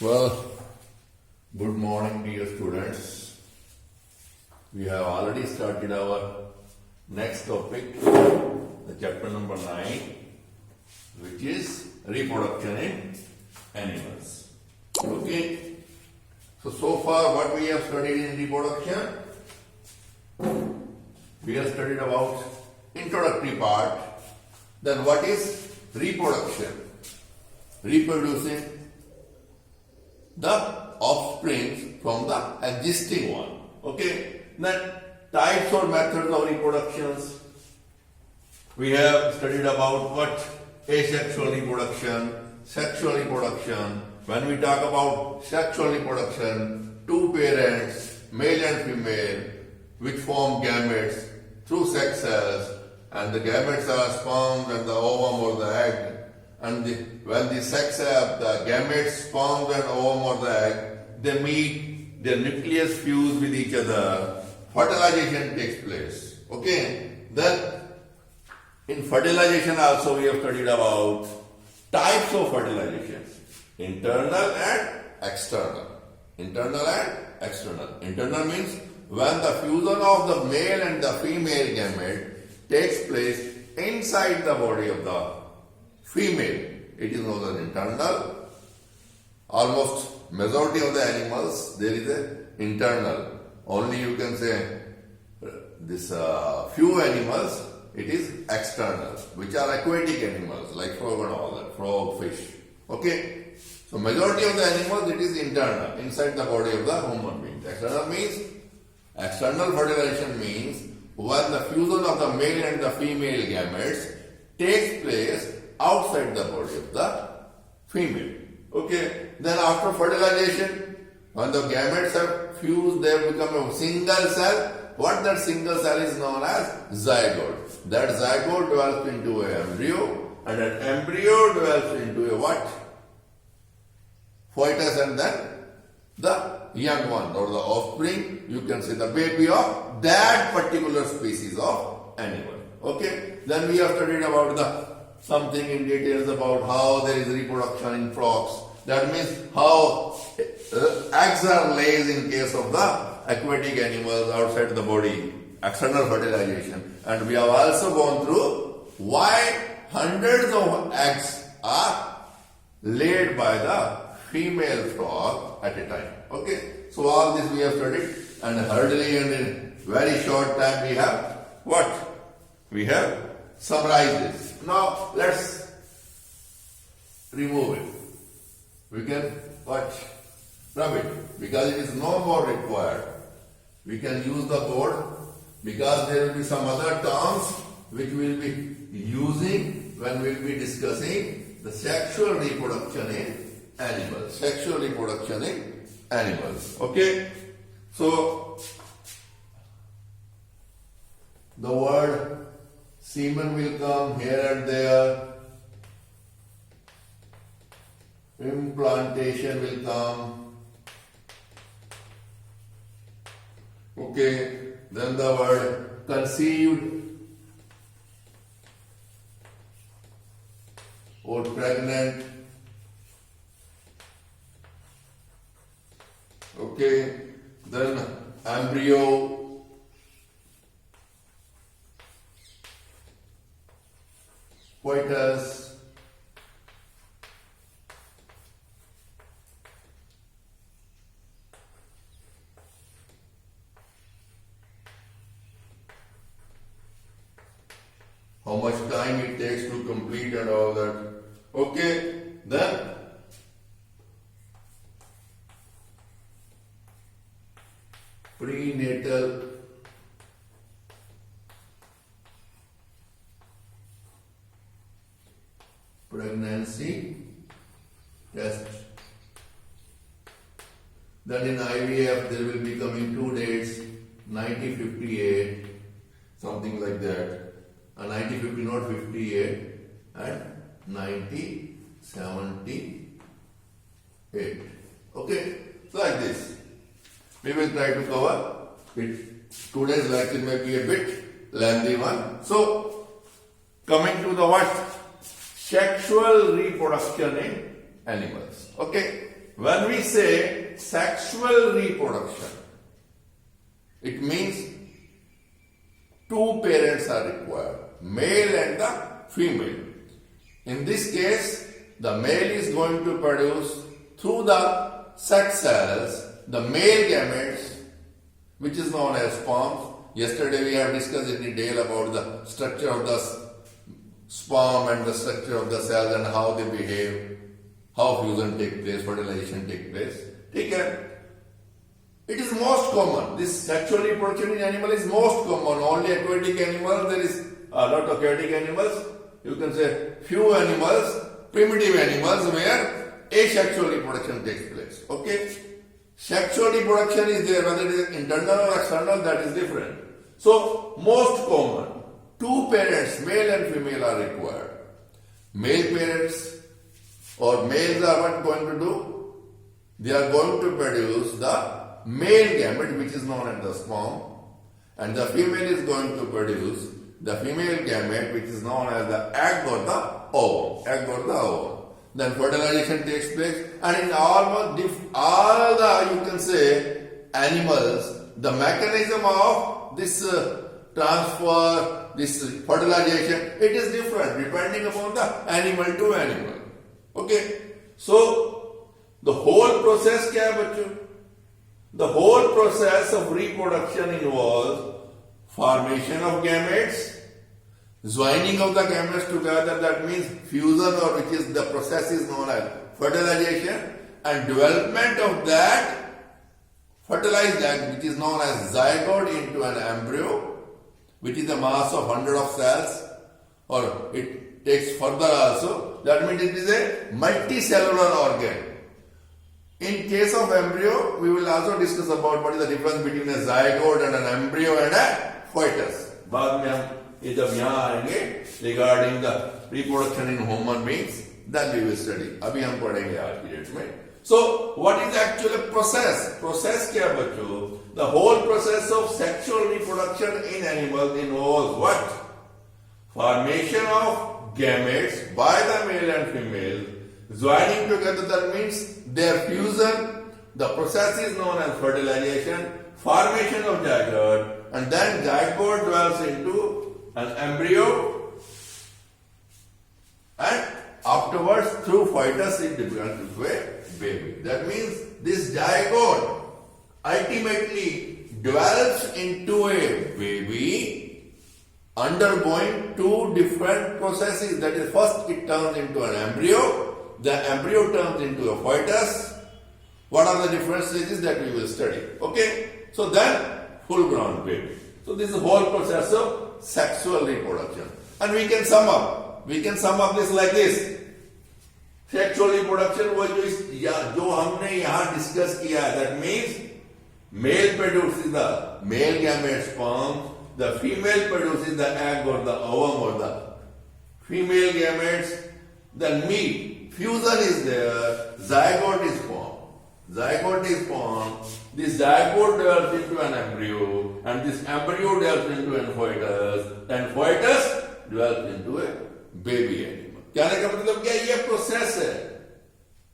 Well, good morning, dear students. We have already started our next topic, the chapter number 9, which is reproduction in animals. Okay. So far what we have studied in reproduction? We have studied about introductory part. Then what is reproduction? Reproducing the offspring from the existing one. Okay. Then types or methods of reproductions. We have studied about what asexual reproduction, sexual reproduction. When we talk about sexual reproduction, two parents, male and female, which form gametes through sex cells, and the gametes are sperms and the ovum or the egg. And when the gametes, sperms and ovum or the egg, they meet, their nucleus fuse with each other, fertilization takes place. Okay? Then in fertilization also we have studied about types of fertilization. Internal and external. Internal and external. Internal means when the fusion of the male and the female gamete takes place inside the body of the female, it is known as internal. Almost majority of the animals there is a internal. Only you can say this few animals it is external, which are aquatic animals like frog and all that, frog, fish. Okay. So majority of the animals it is internal, inside the body of the human being. External fertilization means when the fusion of the male and the female gametes takes place outside the body of the female. Okay. Then after fertilization, when the gametes are fused, they become a single cell. What that single cell is known as zygote. That zygote develops into an embryo, and that embryo develops into a what? Fetus, and then the young one or the offspring, you can say the baby of that particular species of animal. Okay. Then we have studied about something in details about how there is reproduction in frogs. That means how eggs are laid in case of the aquatic animals outside the body, external fertilization. And we have also gone through why hundreds of eggs are laid by the female frog at a time. Okay. So all this we have studied, and hurriedly and in very short time we have what? We have summarized this. Now let's remove it. We can rub it because it is no more required. We can use the board because there will be some other terms which we will be using when we will be discussing the sexual reproduction in animals. Sexual reproduction in animals. Okay? So the word semen will come here and there. Implantation will come. Okay. Then the word conceived or pregnant. Okay. Then embryo. Fetus. How much time it takes to complete and all that. Okay. Then prenatal pregnancy test. Then in IVF there will be coming 2 dates, 90-58, something like that. 90-50, not 58, and 90-78. Okay, so like this. We will try to cover it. Today's lecture may be a bit lengthy one. So, coming to the what? Sexual reproduction in animals. Okay. when we say sexual reproduction, it means two parents are required, male and the female. In this case, the male is going to produce through the sex cells the male gametes, which is known as sperm. Yesterday we have discussed in detail about the structure of the sperm and the structure of the cells and how they behave, how fusion takes place, fertilization takes place. Take care. It is most common. This sexual reproduction in animal is most common. Only aquatic animals, there is a lot of aquatic animals. You can say few animals, primitive animals where asexual reproduction takes place. Okay? Sexual reproduction is there, whether it is internal or external, that is different. So, most common, two parents, male and female, are required. Male parents or males are what going to do? They are going to produce the male gamete, which is known as the sperm, and the female is going to produce the female gamete, which is known as the egg or the ovum. Egg or the ovum. Then fertilization takes place, and in all the, you can say, animals, the mechanism of this transfer, this fertilization, it is different depending upon the animal to animal. Okay? So, the whole process kya hai bachcho? The whole process of reproduction involves formation of gametes, joining of the gametes together, that means fusion, or which is the process is known as fertilization, and development of that fertilized egg, which is known as zygote, into an embryo, which is a mass of 100 of cells, or it takes further also. That means it is a multicellular organ. In case of embryo, we will also discuss about what is the difference between a zygote and an embryo and a fetus. बाद में हम ये जब यहाँ आएंगे regarding the reproduction in human beings, then we will study. अभी हम पढ़ेंगे आज की डेट में. So, what is the actual process? Process क्या बच्चों? The whole process of sexual reproduction in animals involves what? Formation of gametes by the male and female, joining together, that means their fusion. The process is known as fertilization, formation of zygote, and then zygote develops into an embryo, and afterwards through fetus it develops into a baby. That means this zygote ultimately develops into a baby undergoing two different processes. That is, first it turns into an embryo, the embryo turns into a fetus. What are the different stages that we will study? Okay? So then, full grown baby. So this is the whole process of sexual reproduction. And we can sum up. We can sum up this like this. Sexual reproduction वो जो हमने यहाँ discuss किया, that means male produces the male gamete sperm, the female produces the egg or the ovum or the female gametes, then meat. Fusion is there, zygote is formed. Zygote is formed, this zygote develops into an embryo, and this embryo develops into a fetus, and fetus develops into a baby animal. कहने का मतलब क्या? ये process है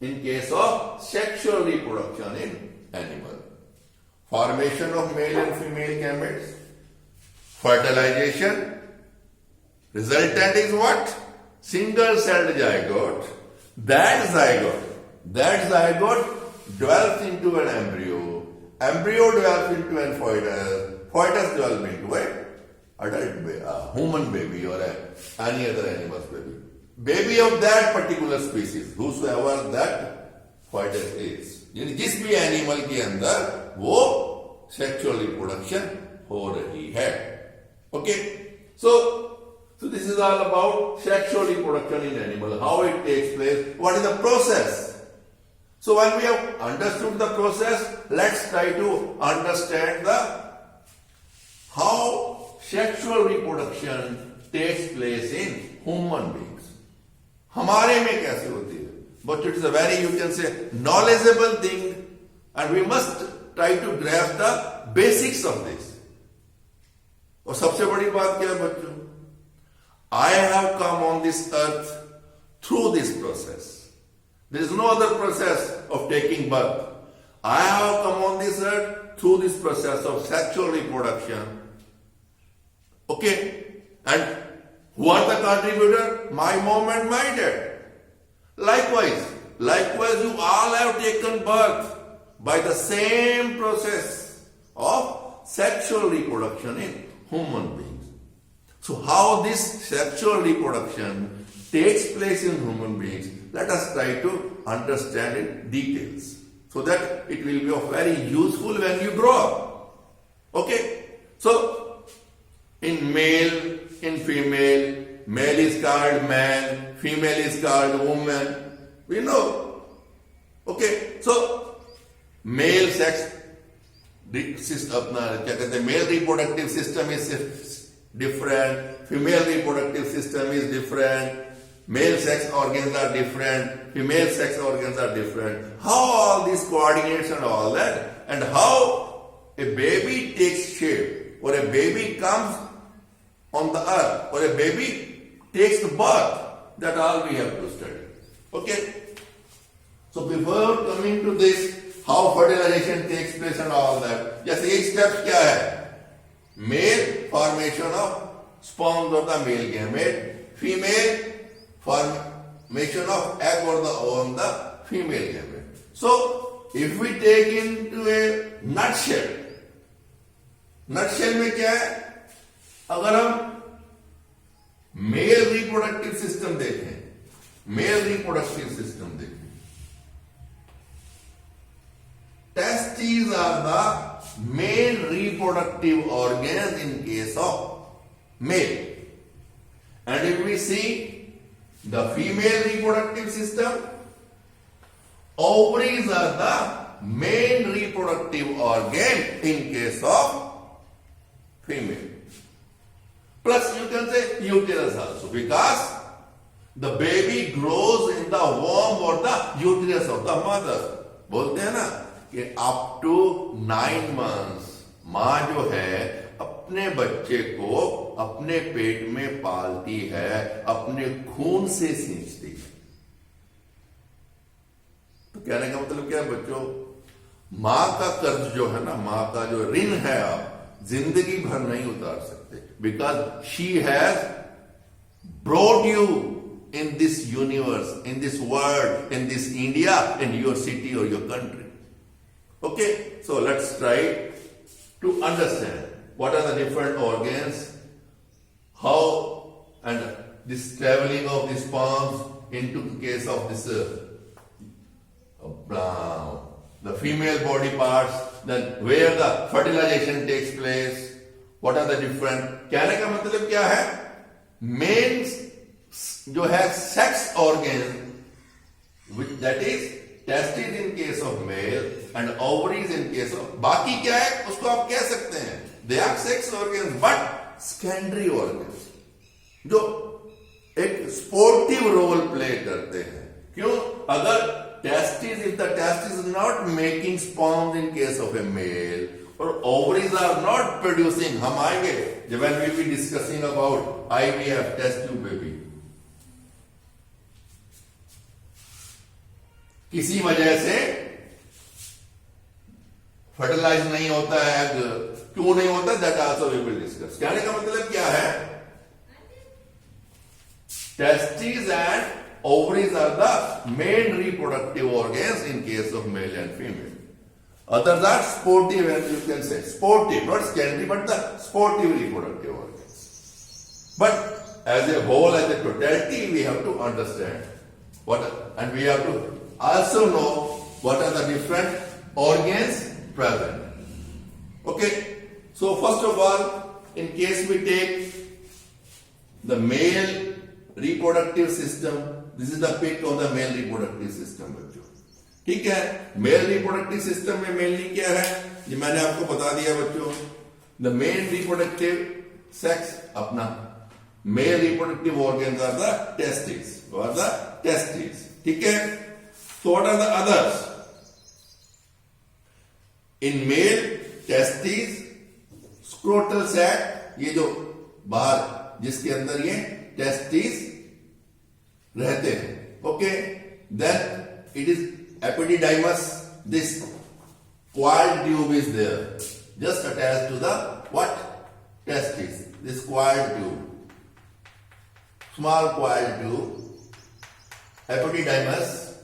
in case of sexual reproduction in animal. Formation of male and female gametes, fertilization, resultant is what? Single-celled zygote. That zygote develops into an embryo develops into an fetus develops into an adult human baby or any other animal's baby of that particular species, whosoever that fetus is. यानी जिस भी animal के अंदर वो sexual reproduction हो रही है. Okay? So this is all about sexual reproduction in animal, how it takes place, what is the process. So when we have understood the process, let's try to understand how sexual reproduction takes place in human beings. हमारे में कैसे होती है? But it is a very, you can say, knowledgeable thing, and we must try to grasp the basics of this. और सबसे बड़ी बात क्या है बच्चों? I have come on this earth through this process. There is no other process of taking birth. I have come on this earth through this process of sexual reproduction. Okay? And who are the contributor? My mom and my dad. Likewise, you all have taken birth by the same process of sexual reproduction in human beings. So how this sexual reproduction takes place in human beings, let us try to understand in details so that it will be of very useful when you grow up. Okay? So, in male, in female, male is called man, female is called woman. We know. Okay? So, male sex, अपना क्या कहते हैं, male reproductive system is different, female reproductive system is different, male sex organs are different, female sex organs are different. How all this coordinates and all that, and how a baby takes shape, or a baby comes on the earth, or a baby takes the birth, that all we have to study. Okay? So before coming to this, how fertilization takes place and all that, जैसे एक step क्या है? Male formation of sperms or the male gamete, female formation of egg or the ovum the female gamete. So if we take into a nutshell में क्या है? अगर हम mail reproductive system देखें, testes are the main reproductive organs in case of male. And if we see the female reproductive system, ovaries are the main reproductive organ in case of female. Plus you can say uterus also, because the baby grows in the womb or the uterus of the mother. बोलते हैं ना कि up to 9 months माँ जो है अपने बच्चे को अपने पेट में पालती है, अपने खून से सींचती है. तो कहने का मतलब क्या है बच्चों? माँ का कर्ज जो है ना, माँ का जो ऋण है आप जिंदगी भर नहीं उतार सकते, because she has brought you in this universe, in this world, in this India, in your city or your country. Okay, so let's try to understand what are the different organs, how and this traveling of the sperms into case of this the female body parts, then where the fertilization takes place, what are the different. कहने का मतलब क्या है? Main जो है sex organ, that is testes in case of male and ovaries in case of, बाकी क्या है उसको आप कह सकते हैं they are sex organs but secondary organs, जो एक स्पोर्टिव रोल प्ले करते हैं. क्यों? अगर testes, if the testes is not making sperm in case of a male or ovaries are not producing, हम आएंगे जब when we will be discussing about IVF, test tube baby, किसी वजह से फर्टिलाइज नहीं होता है एग, क्यों नहीं होता, that also we will discuss. कहने का मतलब क्या है? Testis and ovaries are the main reproductive organs in case of male and female. Others are sportive, as you can say. Sportive, not secondary, but the sportive reproductive organs. But as a whole, as a totality, we have to understand what, and we have to also know what are the different organs present. Okay, so first of all, in case we take the male reproductive system, this is the pic of the male reproductive system बच्चों. ठीक है, male reproductive system में mainly क्या है ये मैंने आपको बता दिया बच्चों. द मेन रिप्रोडक्टिव सेक्स अपना male reproductive organs are the testis. ठीक है. So what are the others? In male, testes, scrotal sac, ये जो बाहर जिसके अंदर ये testes रहते हैं. Okay, then it is epididymis. This coiled tube is there, just attached to the what? Testis. This coiled tube, small coiled tube, epididymis.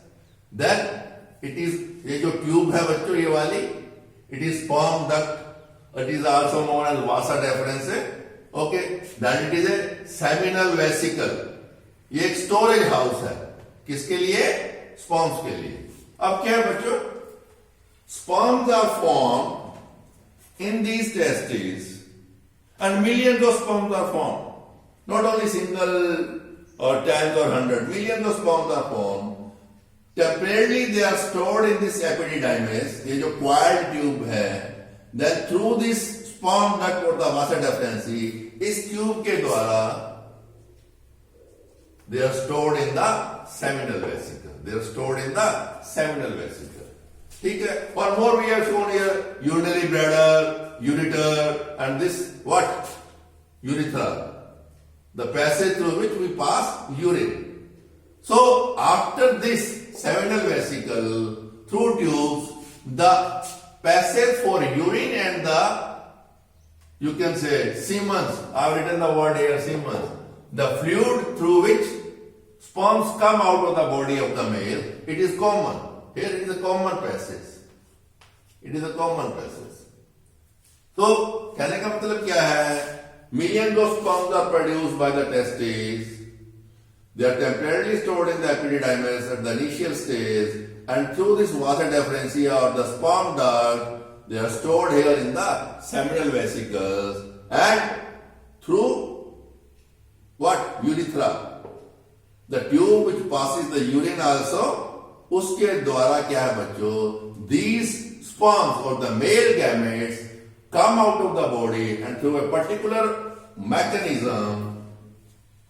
Then it is, ये जो ट्यूब है बच्चों ये वाली, it is sperm duct. It is also known as vasa deferens. Okay, then it is a seminal vesicle. ये एक storage house है, किसके लिए? स्पर्म्स के लिए. अब क्या है बच्चों? Sperms are formed in these testes, and millions of sperms are formed. Not only single or tens or 100, millions of sperms are formed. Temporarily they are stored in this epididymis, ये जो coiled tube है. Then through this sperm duct or the vasa deferens, इस tube के द्वारा they are stored in the seminal vesicle. They are stored in the seminal vesicle. ठीक है. Or more we have shown here urinary bladder, ureter, and this what? Urethra. The passage through which we pass urine. So after this seminal vesicle through tubes, the passage for urine and the, you can say, semen. I have written the word here, semen. The fluid through which sperms come out of the body of the male, it is common. Here it is a common passage. It is a common passage. तो कहने का मतलब क्या है? Millions of sperms are produced by the testes. They are temporarily stored in the epididymis at the initial stage, and through this vasa deferentia or the sperm duct, they are stored here in the seminal vesicles, and through what? Urethra. The tube which passes the urine also, उसके द्वारा क्या है बच्चों? These sperms or the male gametes come out of the body, and through a particular mechanism,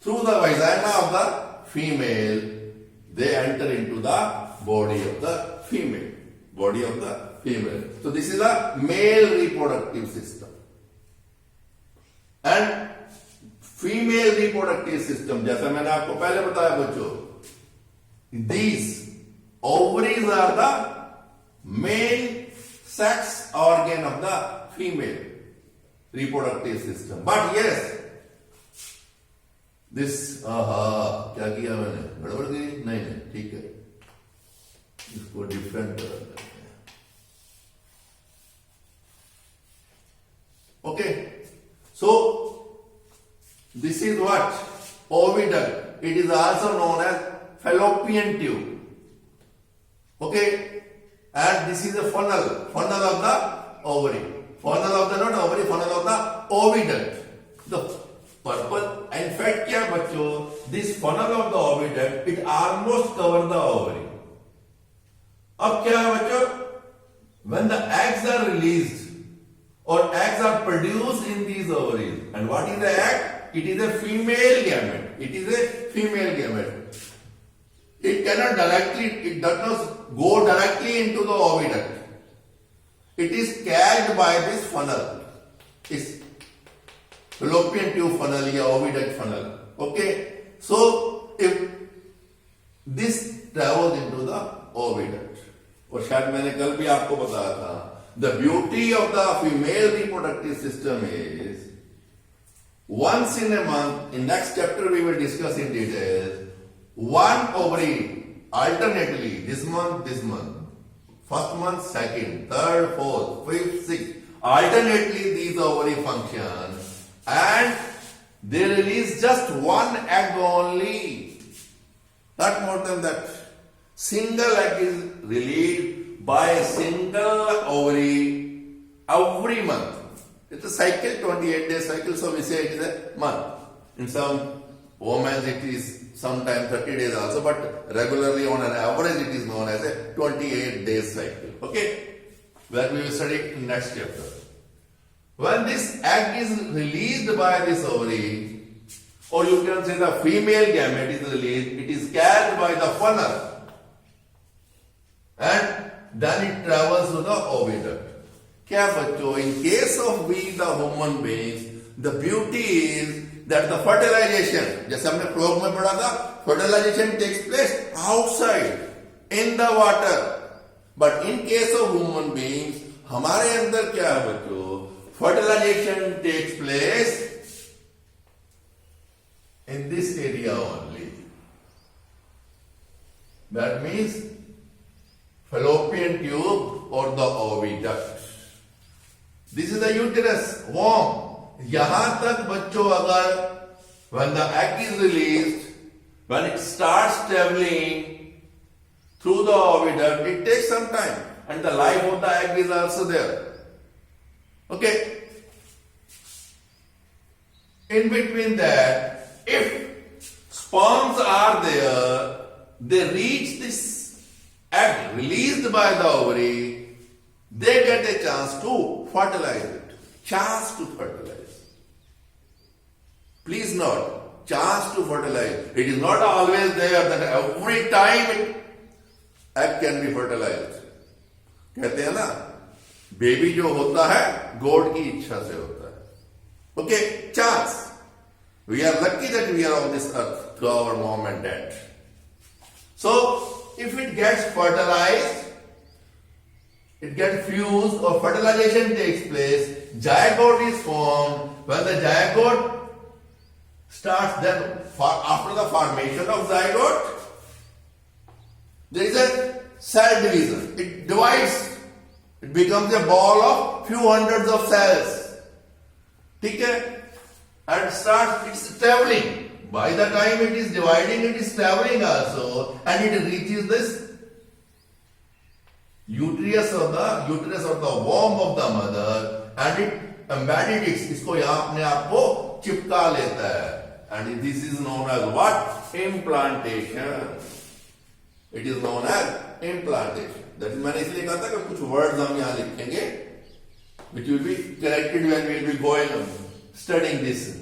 through the vagina of the female, they enter into the body of the female. Body of the female. So this is a male reproductive system. And female reproductive system, जैसा मैंने आपको पहले बताया बच्चों, these ovaries are the main sex organ of the female reproductive system. But yes, this क्या किया मैंने? गड़बड़ की? नहीं, ठीक है, इसको डिफरेंट कर देते हैं. Okay, so this is what? Oviduct. It is also known as fallopian tube. Okay, and this is a funnel of the ovary. Funnel of the not ovary, funnel of the oviduct. The purpose, in fact, क्या बच्चों? This funnel of the oviduct, it almost covers the ovary. अब क्या है बच्चों? When the eggs are released or eggs are produced in these ovaries, and what is the egg? It is a female gamete. It is a female gamete. It cannot directly, it does not go directly into the oviduct. It is carried by this funnel. This fallopian tube funnel या oviduct funnel. Okay, so if this travels into the oviduct, और शायद मैंने कल भी आपको बताया था, the beauty of the female reproductive system is once in a month, in next chapter we will discuss in detail, one ovary alternately, this month, first month, second, third, fourth, fifth, sixth, alternately these ovary function, and they release just one egg only, not more than that. Single egg is released by a single ovary every month. It's a cycle, 28-day cycle, so we say it is a month. In some women it is sometimes 30 days also, but regularly on an average it is known as a 28-day cycle. Okay? That we will study in next chapter. When this egg is released by this ovary, or you can say the female gamete is released, it is carried by the funnel, and then it travels to the oviduct. क्या बच्चों, in case of we the human beings, the beauty is that the fertilization, जैसे हमने प्रयोग में पढ़ा था, fertilization takes place outside in the water. But in case of human beings, हमारे अंदर क्या है बच्चों? Fertilization takes place in this area only. That means fallopian tube or the oviduct. This is the uterus, womb. यहां तक बच्चों अगर when the egg is released, when it starts traveling through the oviduct, it takes some time, and the life of the egg is also there. Okay. In between that, if sperms are there, they reach this egg released by the ovary, they get a chance to fertilize it. Chance to fertilize. Please note, chance to fertilize. It is not always there that every time egg can be fertilized. कहते हैं ना, baby जो होता है God की इच्छा से होता है. Okay, chance. We are lucky that we are on this earth through our mom and dad. So, if it gets fertilized, it gets fused or fertilization takes place, zygote is formed. When the zygote starts, then after the formation of zygote, there is a cell division. It divides. It becomes a ball of few hundreds of cells. ठीक है? And starts its traveling. By the time it is dividing, it is traveling also, and it reaches this uterus or the womb of the mother, and it embedded it. इसको यहाँ अपने आप को चिपका लेता है, and this is known as what? Implantation. It is known as implantation. That is मैंने इसलिए कहा था कि कुछ words हम यहाँ लिखेंगे, which will be corrected when we will be going on studying this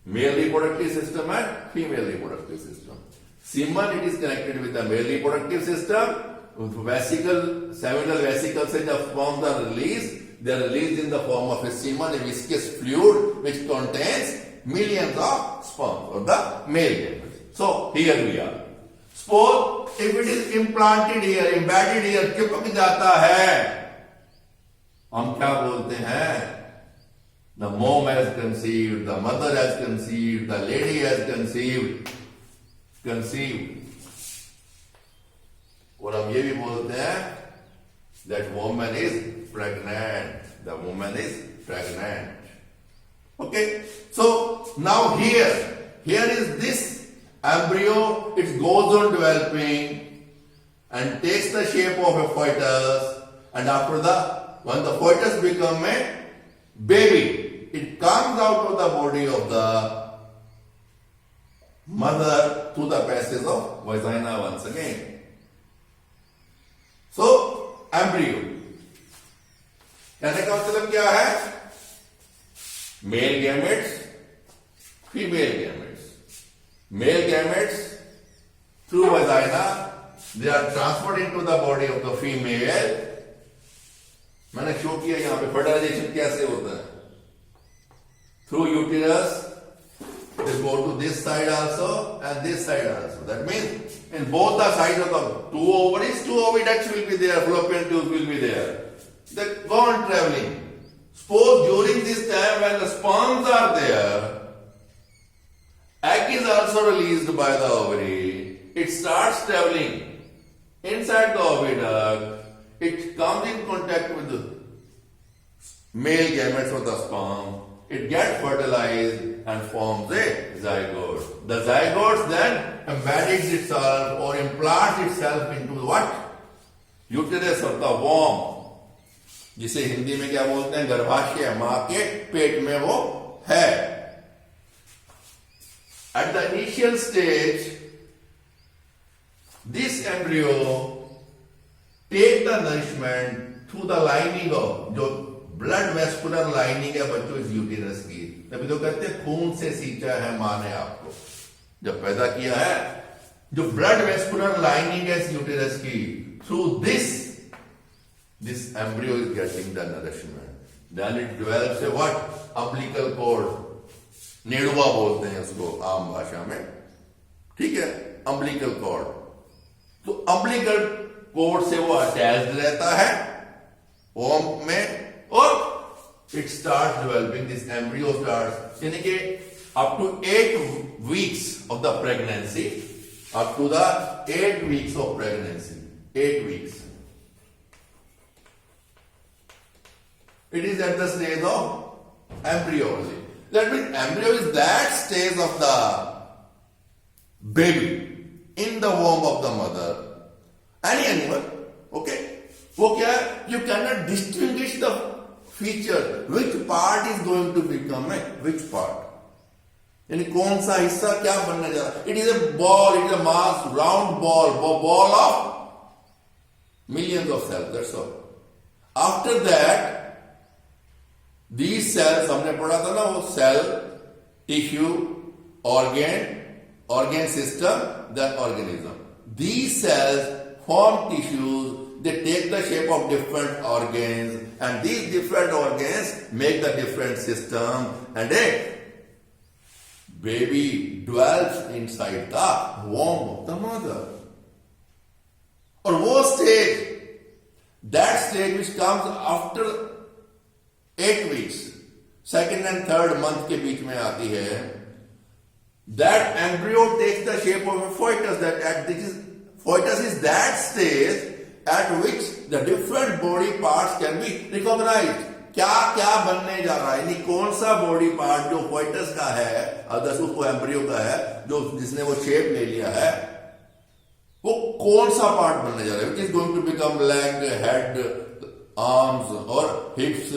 male reproductive system and female reproductive system. Semen, it is connected with the male reproductive system. Vesicle, seminal vesicles से जब sperms are released, they are released in the form of a semen, a viscous fluid which contains millions of sperm or the male gametes. So here we are. Suppose if it is implanted here, embedded here, चिपक जाता है, हम क्या बोलते हैं? The mom has conceived, the mother has conceived, the lady has conceived. और हम ये भी बोलते हैं that woman is pregnant. The woman is pregnant. Okay. So now here is this embryo. It goes on developing and takes the shape of a fetus. And after when the fetus becomes a baby, it comes out of the body of the mother through the passage of vagina once again. So, embryo. कहने का मतलब क्या है? Male gametes, female gametes. Male gametes through vagina, they are transferred into the body of the female. मैंने show किया यहां पे fertilisation कैसे होता है. Through uterus, they go to this side also and this side also. That means in both the sides of the two ovaries, two oviducts will be there, fallopian tubes will be there. They go on traveling. Suppose during this time when the sperms are there, egg is also released by the ovary. It starts traveling inside the oviduct. It comes in contact with the male gametes of the sperm. It gets fertilized and forms a zygote. The zygote then embeds itself or implants itself into what? Uterus or the womb. जिसे हिंदी में क्या बोलते हैं? गर्भाशय. मां के पेट में वो है. At the initial stage, this embryo take the nourishment through the lining of जो ब्लड वेस्कुलर लाइनिंग है बच्चों इस यूटेरस की. तभी तो कहते हैं खून से सींचा है मां ने आपको जब पैदा किया है. जो ब्लड वेस्कुलर लाइनिंग है इस यूटेरस की, through this embryo is getting the nourishment. Then it develops a what? Umbilical cord. नेड़ुआ बोलते हैं उसको आम भाषा में. ठीक है, umbilical cord. तो umbilical पोर्ट से वो अटैच्ड रहता है वोम में और it start developing, this embryo start, यानी कि up to 8 weeks of the pregnancy, up to the 8 weeks of pregnancy, 8 weeks. It is at the stage of embryo only. That means embryo is that stage of the baby in the womb of the mother. Any animal, okay? वो क्या है? You cannot distinguish the feature. Which part is going to become which part? यानी कौन सा हिस्सा क्या बनने जा रहा है? It is a ball, it is a mass, round ball of millions of cells. That's all. After that, these cells, हमने पढ़ा था ना वो cell, tissue, organ system, then organism. These cells form tissues. They take the shape of different organs, and these different organs make the different system, and a baby dwells inside the womb of the mother. और वो stage, that stage which comes after 8 weeks, second and third month के बीच में आती है, that embryo takes the shape of a fetus. Fetus is that stage at which the different body parts can be recognized. क्या क्या बनने जा रहा है, यानी कौन सा बॉडी पार्ट जो fetus का है, अदर्स उसको एम्ब्रियो का है, जो जिसने वो शेप ले लिया है, वो कौन सा पार्ट बनने जा रहा है, which is going to become leg, head, arms और hips,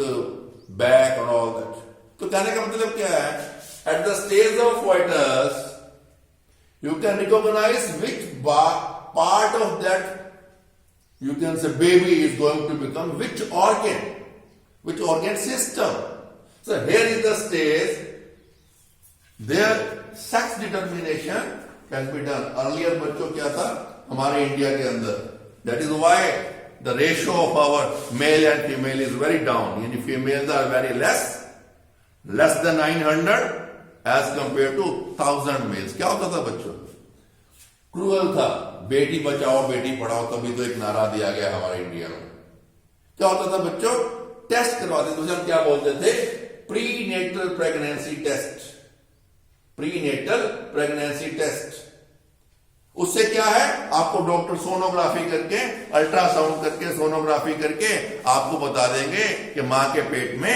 back and all that. तो कहने का मतलब क्या है? At the stage of fetus, you can recognize which part of that, you can say, baby is going to become which organ system. So here is the stage, their sex determination can be done. Earlier बच्चों क्या था हमारे India के अंदर, that is why the ratio of our male and female is very down. यानी females are very less than 900 as compared to 1000 males. क्या होता था बच्चों? क्रूअल था, बेटी बचाओ बेटी पढ़ाओ, तभी तो एक नारा दिया गया हमारे इंडिया में. क्या होता था बच्चों? टेस्ट करवाते थे, हम क्या बोलते थे? Prenatal pregnancy test. Prenatal pregnancy test. उससे क्या है? आपको डॉक्टर सोनोग्राफी करके, अल्ट्रासाउंड करके, सोनोग्राफी करके आपको बता देंगे कि मां के पेट में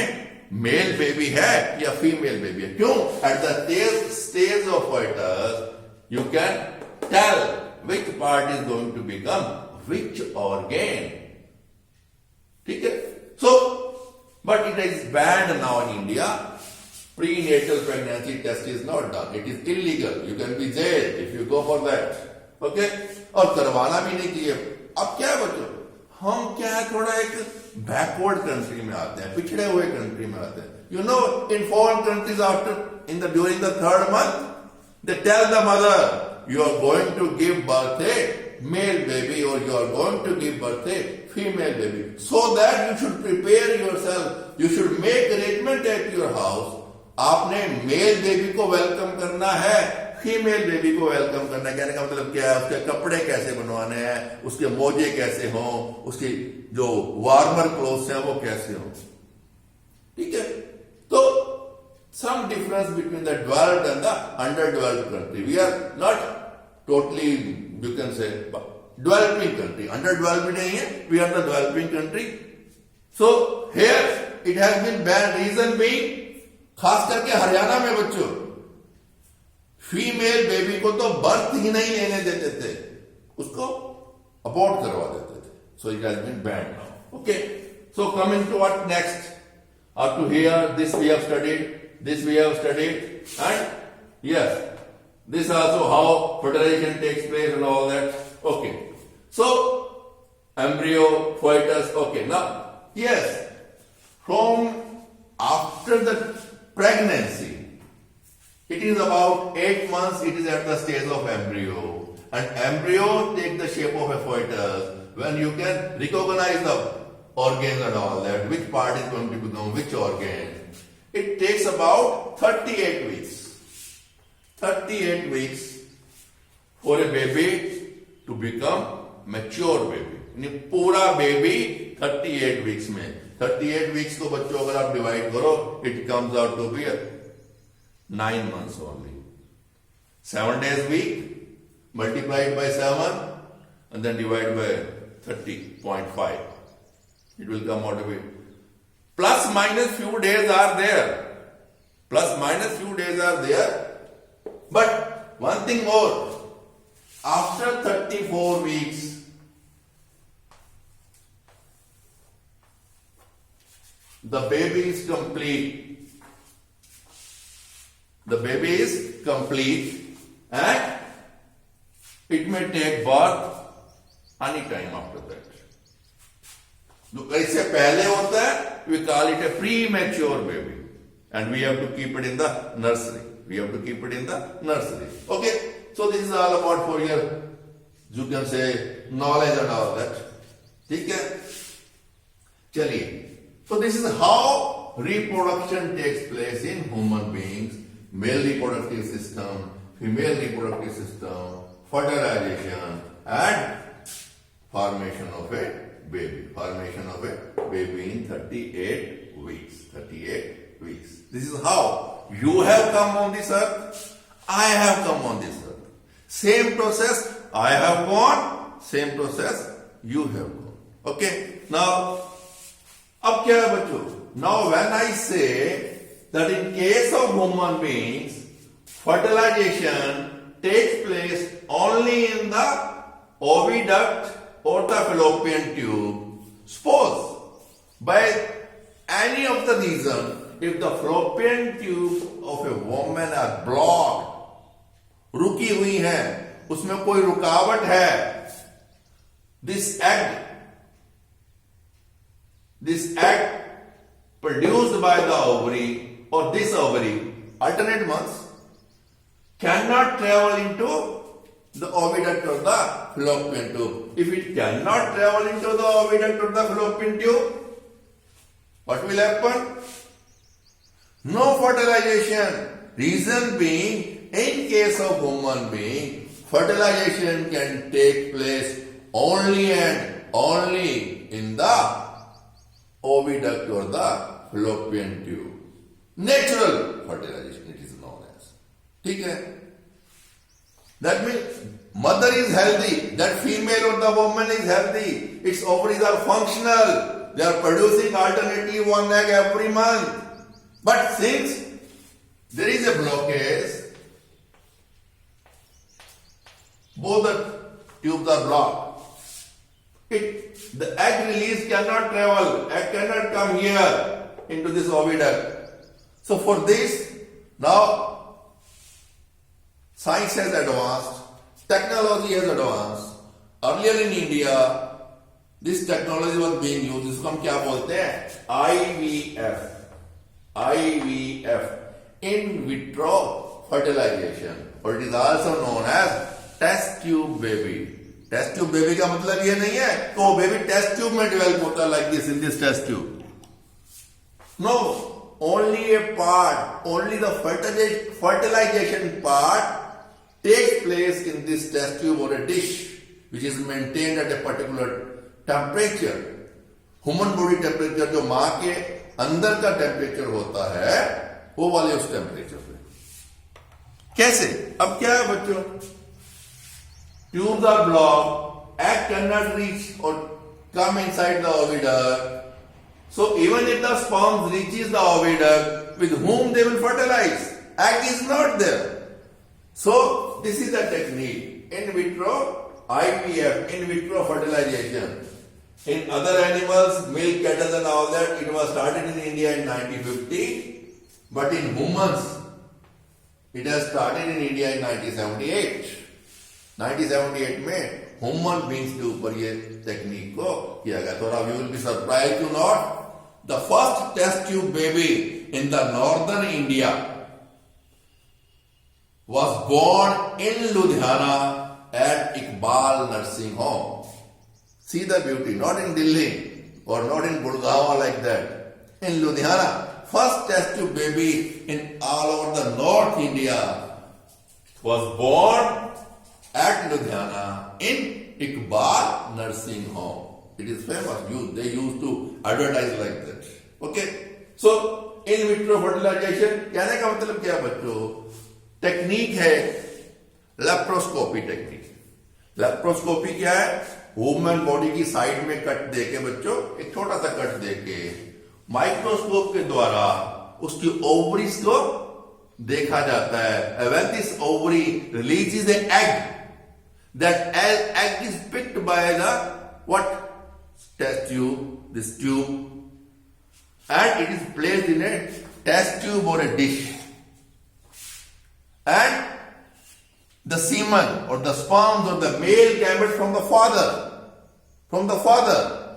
मेल बेबी है या फीमेल बेबी है. क्यों? At the stage of fetus you can tell which part is going to become which organ. ठीक है? So, but it is banned now in India. Prenatal pregnancy test is not done. It is illegal. You can be jailed if you go for that. Okay? और करवाना भी नहीं चाहिए. अब क्या है बच्चों? हम क्या है, थोड़ा एक बैकवर्ड कंट्री में आते हैं, पिछड़े हुए कंट्री में आते हैं. You know, in foreign countries, during the third month, they tell the mother, you are going to give birth a male baby or you are going to give birth a female baby. So that you should prepare yourself. You should make arrangement at your house. आपने male baby को welcome करना है, female baby को welcome करना है. कहने का मतलब क्या है? उसके कपड़े कैसे बनवाने हैं, उसके मोजे कैसे हों, उसकी जो वार्मर क्लोथ्स हैं वो कैसे हों. ठीक है? तो some difference between the developed and the underdeveloped country. We are not totally, you can say, developing country. Underdeveloped नहीं है, we are the developing country. So here it has been banned. Reason being, खास करके हरियाणा में बच्चों, female baby को तो birth ही नहीं लेने देते थे, उसको अबॉर्ट करवा देते थे. So it has been banned now. Okay. So coming to what next? Up to here, this we have studied. This we have studied, and yes, this also how fertilization takes place and all that. Okay, so embryo, fetus. Okay, now yes, from after the pregnancy, it is about 8 months. It is at the stage of embryo, and embryo take the shape of a fetus when you can recognize the organs and all that. Which part is going to become which organ? It takes about 38 weeks. 38 weeks for a baby to become mature baby. यानी पूरा baby 38 weeks में। 38 weeks को बच्चों अगर आप divide करो, it comes out to be 9 months only. 7 days week multiplied by 7 and then divide by 30.5. It will come out to be plus minus few days are there. Plus minus few days are there. But one thing more, after 34 weeks, the baby is complete. The baby is complete and it may take birth any time after that. जो इससे पहले होता है, we call it a premature baby, and we have to keep it in the nursery. We have to keep it in the nursery. Okay, so this is all about for your, you can say, knowledge and all that. ठीक है, चलिए. So this is how reproduction takes place in human beings: male reproductive system, female reproductive system, fertilization, and formation of a baby. Formation of a baby in 38 weeks. 38 weeks. This is how you have come on this earth. I have come on this earth. Same process I have gone. Same process you have gone. Okay. Now, अब क्या है बच्चों? Now when I say that in case of human beings, fertilization takes place only in the oviduct or the fallopian tube. Suppose by any of the reason, if the fallopian tube of a woman are blocked, रुकी हुई है, उसमें कोई रुकावट है, this egg produced by the ovary or this ovary alternate months cannot travel into the oviduct or the fallopian tube. If it cannot travel into the oviduct or the fallopian tube, what will happen? No fertilization. Reason being, in case of human being, fertilization can take place only and only in the oviduct or the fallopian tube. Natural fertilization it is known as. ठीक है? That means mother is healthy, that female or the woman is healthy, its ovaries are functional, they are producing alternative one egg every month. But since there is a blockage, both the tubes are blocked, the egg release cannot travel, egg cannot come here into this oviduct. So for this, now science has advanced, technology has advanced. Earlier in India, this technology was being used. इसको हम क्या बोलते हैं? IVF, in vitro fertilization, or it is also known as test tube baby. Test tube baby का मतलब ये नहीं है तो baby test tube में develop होता like this in this test tube. No, only a part, only the fertilization part takes place in this test tube or a dish which is maintained at a particular temperature. Human body temperature जो मां के अंदर का temperature होता है वो वाले उस टेम्परेचर पे। कैसे? अब क्या है बच्चों? Tubes are blocked, egg cannot reach or come inside the oviduct. So even if the sperm reaches the oviduct, with whom they will fertilize? Egg is not there. So this is the technique, in vitro IVF, in vitro fertilization. In other animals, milk, cattle and all that, it was started in India in 1950, but in humans, it has started in India in 1978. 1978 में human beings के ऊपर ये technique को किया गया। तो you will be surprise to not the first test tube baby in the northern India was born in Ludhiana at Iqbal Nursing Home. See the beauty, not in Delhi or not in Gurgaon like that. In Ludhiana, first test tube baby in all over the North India was born at Ludhiana in Iqbal Nursing Home. It is famous. They used to advertise like that. Okay. So in vitro fertilization कहने का मतलब क्या बच्चों? Technique है laparoscopy technique. Laparoscopy क्या है? Human body की side में कट देके बच्चों, एक छोटा सा कट देके माइक्रोस्कोप के द्वारा उसकी ओवरीज को देखा जाता है. When this ovary releases an egg, that egg is picked by the what? Test tube, this tube, and it is placed in a test tube or a dish, and the semen or the sperms or the male gametes from the father,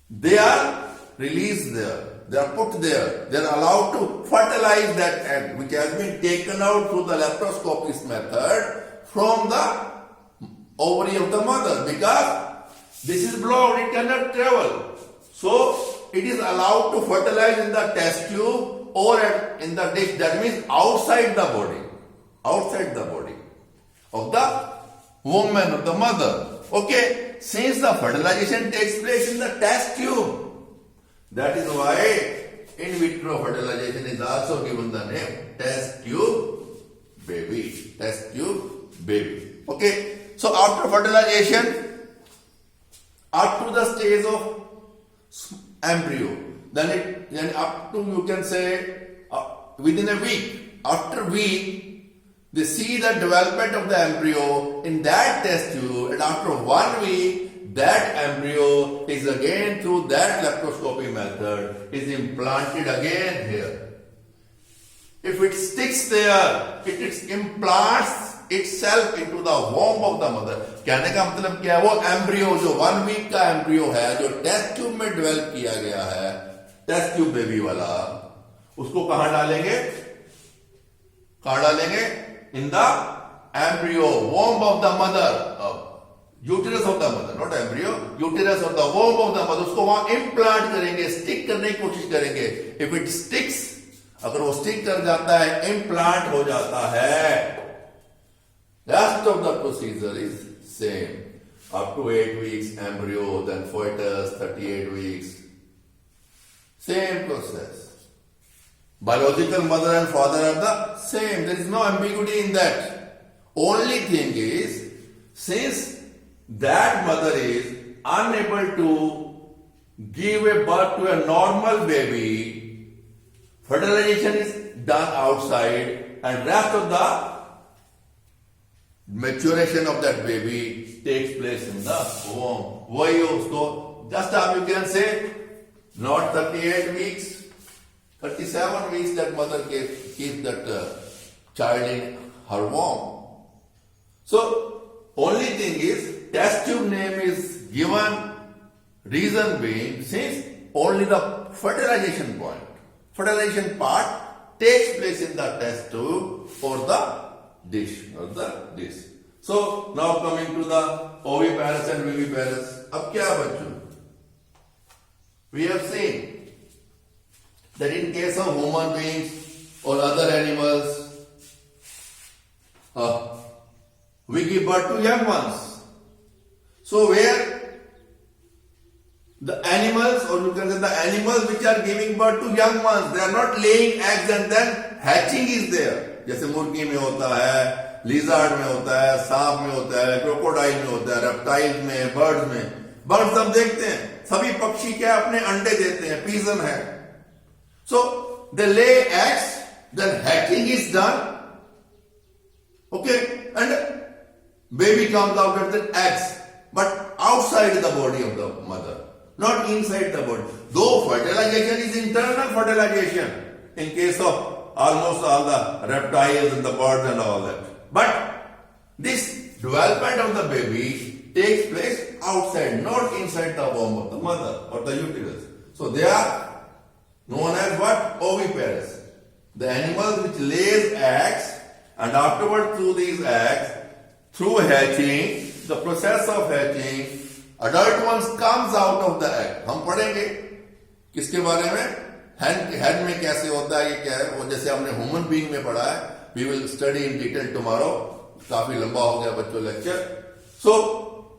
they are released there, they are put there, they are allowed to fertilize that egg which has been taken out through the laparoscopic method from the ovary of the mother, because this is blocked, it cannot travel. So it is allowed to fertilize in the test tube or in the dish. That means outside the body of the woman, of the mother. Okay, since the fertilization takes place in the test tube, that is why in vitro fertilization is also given the name test tube baby. Test tube baby. Okay, so after fertilization, up to the stage of embryo, then up to, you can say, within a week. After week, they see the development of the embryo in that test tube, and after 1 week, that embryo is again through that laparoscopy method is implanted again here. If it sticks there, it implants itself into the womb of the mother. कहने का मतलब क्या है? वो embryo जो 1 week का embryo है, जो टेस्ट ट्यूब में डेवलप किया गया है, टेस्ट ट्यूब बेबी वाला, उसको कहां डालेंगे? In the embryo womb of the mother, uterus of the mother, not embryo, uterus of the womb of the mother. उसको वहां इम्प्लांट करेंगे, स्टिक करने की कोशिश करेंगे. इफ इट स्टिक्स, अगर वो स्टिक कर जाता है, इम्प्लांट हो जाता है, rest of the procedure is same. Up to 8 weeks embryo, then fetus, 38 weeks. Same process. Biological mother and father are the same. There is no ambiguity in that. Only thing is, since that mother is unable to give a birth to a normal baby, fertilization is done outside, and rest of the maturation of that baby takes place in the womb. वही उसको just up you can say not 38 weeks, 37 weeks that mother keeps that child in her womb. So only thing is test tube name is given, reason being since only the fertilization part takes place in the test tube or the dish. So now coming to the oviparous and viviparous. अब क्या बच्चों? We have seen that in case of human beings or other animals, we give birth to young ones. So where the animals, or you can say the animals which are giving birth to young ones, they are not laying eggs and then hatching is there. जैसे मुर्गी में होता है, lizard में होता है, सांप में होता है, क्रोकोडाइल में होता है, रेप्टाइल में, बर्ड्स में. बर्ड्स हम देखते हैं, सभी पक्षी क्या अपने अंडे देते हैं, पीजन है. So they lay eggs, then hatching is done. Okay, and baby comes out of the eggs, but outside the body of the mother, not inside the body. Though fertilization is internal fertilization in case of almost all the reptiles and the birds and all that. But this development of the baby takes place outside, not inside the womb of the mother or the uterus. So they are known as what? Oviparous. The animals which lays eggs, and afterwards through these eggs, through hatching, the process of hatching, adult ones comes out of the egg. हम पढ़ेंगे किसके बारे में? Head में कैसे होता है, ये क्या है, वो जैसे हमने ह्यूमन बीइंग में पढ़ा है. We will study in detail tomorrow. काफी लंबा हो गया बच्चों lecture. So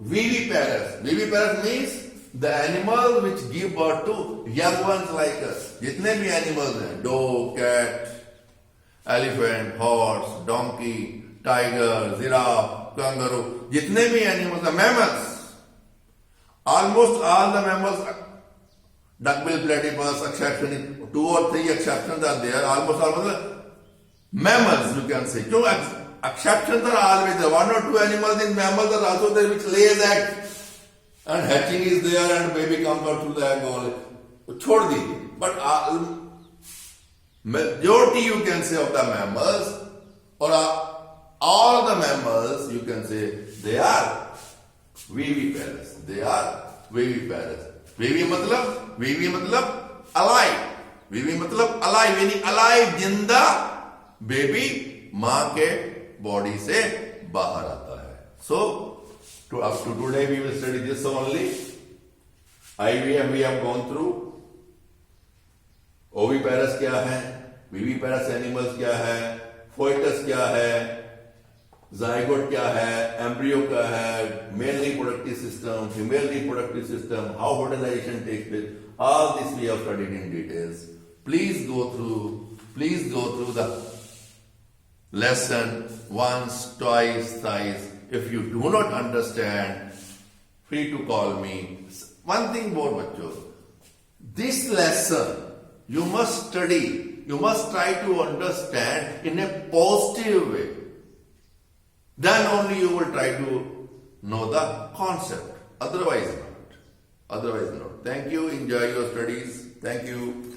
viviparous. Viviparous means the animal which give birth to young ones like us. जितने भी animals हैं, dog, cat, elephant, horse, donkey, tiger, giraffe, kangaroo, जितने भी animals हैं, mammals. Almost all the mammals, duckbill platypus, exception, 2 or 3 exceptions are there. Almost all mammals, you can say. So exceptions are always there. 1 or 2 animals in mammals are also there which lays eggs. And hatching is there and baby comes out through the egg only. छोड़ दीजिए. But majority you can say of the mammals or all the mammals you can say they are viviparous. They are viviparous. Vivi मतलब alive. Vivi मतलब alive यानी alive जिंदा baby मां के body से बाहर आता है. So up to today we will study this only. IVF we have gone through. Oviparous क्या है, विविपेरस एनिमल्स क्या है, फोइटस क्या है, जाइगोट क्या है, एम्ब्रियो क्या है, male reproductive system, female reproductive system, how fertilisation takes place, all this we have studied in details. Please go through the lesson once, twice, thrice. If you do not understand, free to call me. One thing more, bachcho. This lesson you must study. You must try to understand in a positive way. Then only you will try to know the concept. Otherwise not. Thank you. Enjoy your studies. Thank you.